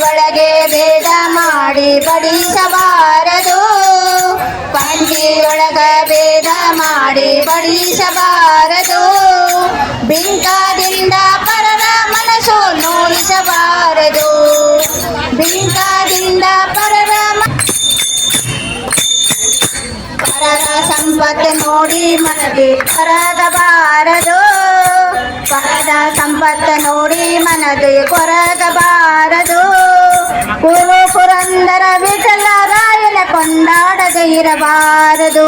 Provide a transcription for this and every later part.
ಒಳಗೆ ಭೇದ ಮಾಡಿ ಬಡಿಸಬಾರದು. ಪಂಕ್ತಿಯೊಳಗ ಭೇದ ಮಾಡಿ ಬಡಿಸಬಾರದು. ಬಿಂಕದಿಂದ ಪರರ ಮನಸ್ಸು ನೋಯಿಸಬಾರದು. ಬಿಂಕದಿಂದ ಪರರ ಪರರ ಸಂಪತ್ತು ನೋಡಿ ಮನದಿ ಕೊರಗಬಾರದು. ಪರದ ಸಂಪತ್ತು ನೋಡಿ ಮನದಿ ಕೊರಗಬಾರದು. ಗುರು ಪುರಂದರ ವಿಠಲರಾಯನ ಕೊಂಡಾಡದೆ ಇರಬಾರದು.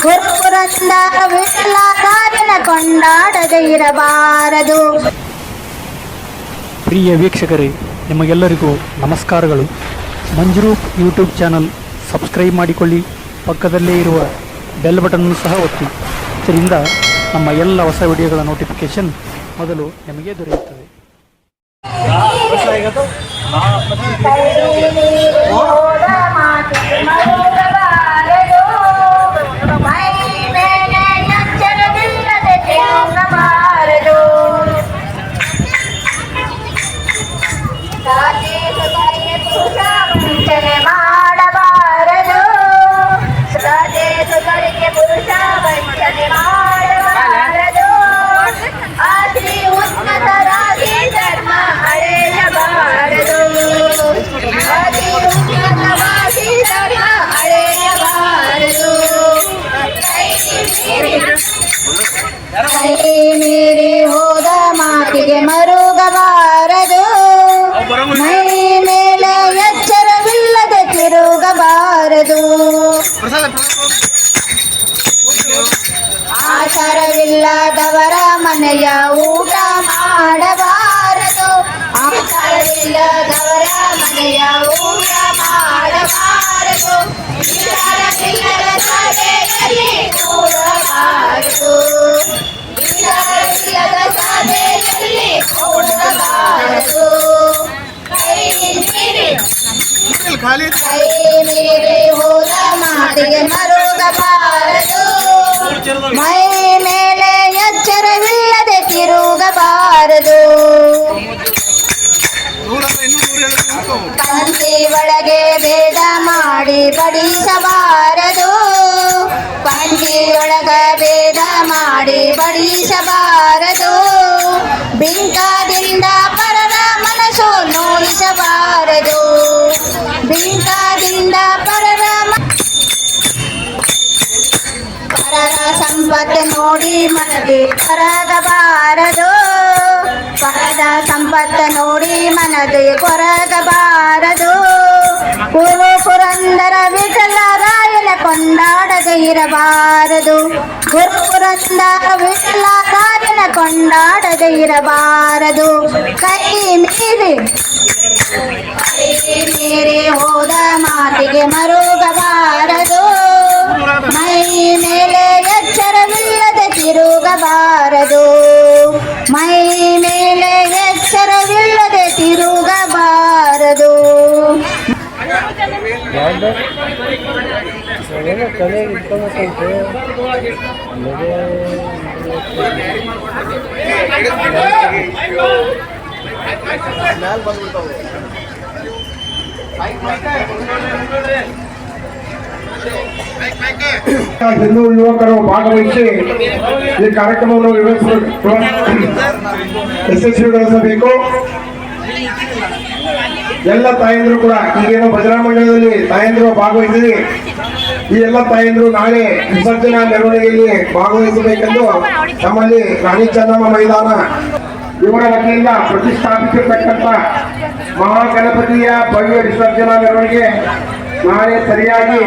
ಗುರು ಪುರಂದರ ವಿಠಲರಾಯನ ಕೊಂಡಾಡದೆ ಇರಬಾರದು. ಪ್ರಿಯ ವೀಕ್ಷಕರೇ, ನಿಮಗೆಲ್ಲರಿಗೂ ನಮಸ್ಕಾರಗಳು. ಮಂಜುರೂಪ್ ಯೂಟ್ಯೂಬ್ ಚಾನಲ್ ಸಬ್ಸ್ಕ್ರೈಬ್ ಮಾಡಿಕೊಳ್ಳಿ. ಪಕ್ಕದಲ್ಲೇ ಇರುವ ಬೆಲ್ ಬಟನ್ ಸಹ ಒತ್ತಿ. ಇದರಿಂದ ನಮ್ಮ ಎಲ್ಲ ಹೊಸ ವಿಡಿಯೋಗಳ ನೋಟಿಫಿಕೇಶನ್ ಮೊದಲು ನಿಮಗೆ ದೊರೆಯುತ್ತದೆ. ಮೀರಿ ಹೋದ ಮಾತಿಗೆ ಮರುಗಬಾರದು. ಮೈ ಮೇಲೆ ಎಚ್ಚರವಿಲ್ಲದೆ ತಿರುಗಬಾರದು. ಆಚಾರವಿಲ್ಲದವರ ಮನೆಯ ಊಟ ಮಾಡಬಾರದು. ಆಚಾರವಿಲ್ಲದವರ ಮನೆಯ ಊಟ ಮಾಡಬಾರದು. ಇಲ್ಲದ ಸಭೆಯಲ್ಲಿ ಕೂಡಬಾರದು. ಇಲ್ಲದ ಸಭೆಯಲ್ಲಿ ಕೂಡಬಾರದು. ಕೈ ಮೀರಿ ಹೋದ ಮಾತಿಗೆ ಮರುಗಬಾರದು. ಮೈ ಮೇಲೆ ಎಚ್ಚರವಿಲ್ಲದೆ ತಿರುಗಬಾರದು. ಪಂಕ್ತಿ ಒಳಗೆ ಭೇದ ಮಾಡಿ ಬಡಿಸಬಾರದು. ಪಂಕ್ತಿಯೊಳಗ ಭೇದ ಮಾಡಿ ಬಡಿಸಬಾರದು. ಬಿಂಕದಿಂದ ಪರರ ಮನಸ್ಸು ನೋಯಿಸಬಾರದು. ಬಿಂಕದಿಂದ ಪರರ ಪರರ ಸಂಪತ್ತು ನೋಡಿ ಮನದಿ ಕೊರಗಬಾರದು. ಪರದ ಸಂಪತ್ತು ನೋಡಿ ಮನದಿ ಕೊರಗಬಾರದು. ಗುರು ಪುರಂದರ ವಿಠಲರಾಯನ ಕೊಂಡಾಡದೆ ಇರಬಾರದು. ಗುರು ಪುರಂದರ ವಿಠಲರಾಯನ ಕೊಂಡಾಡದೆ ಇರಬಾರದು. ಕೈ ಮೀರಿ ಹೋದ ಮಾತಿಗೆ ಮರುಗಬಾರದು. ಮೈ ಮೇಲೆ ಎಚ್ಚರವಿಲ್ಲದೆ ತಿರುಗಬಾರದು. ಮೈ ಮೇಲೆ ಎಚ್ಚರವಿಲ್ಲದೆ ತಿರುಗಬಾರದು. ಹಿಂದೂ ಯುವಕರು ಭಾಗವಹಿಸಿ ಈ ಕಾರ್ಯಕ್ರಮವನ್ನು ಯಶಸ್ವಿಗೊಳಿಸಬೇಕು. ಎಲ್ಲ ತಾಯಂದ್ರು ಕೂಡ ಈಗೇನು ಭಜನಾ ಮಂಡಳದಲ್ಲಿ ತಾಯಂದ್ರು ಭಾಗವಹಿಸಿ ಈ ಎಲ್ಲ ತಾಯಂದ್ರು ನಾಳೆ ವಿಸರ್ಜನಾ ಮೆರವಣಿಗೆಯಲ್ಲಿ ಭಾಗವಹಿಸಬೇಕೆಂದು ನಮ್ಮಲ್ಲಿ ರಾಣಿ ಚೆನ್ನಮ್ಮ ಮೈದಾನ ಇವರ ವತಿಯಿಂದ ಪ್ರತಿಷ್ಠಾಪಿಸಿರ್ತಕ್ಕಂಥ ಮಹಾಗಣಪತಿಯ ಭವ್ಯ ವಿಸರ್ಜನಾ ಮೆರವಣಿಗೆ ನಾಳೆ ಸರಿಯಾಗಿ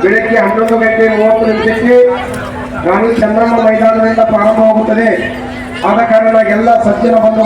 ಬೆಳಗ್ಗೆ 11:30 ರಾಣಿ ಚಂದ್ರಮ್ಮ ಮೈದಾನದಿಂದ ಪ್ರಾರಂಭವಾಗುತ್ತದೆ. ಆದ ಕಾರಣ ಎಲ್ಲ ಸಜ್ಜನ ಬಂಧು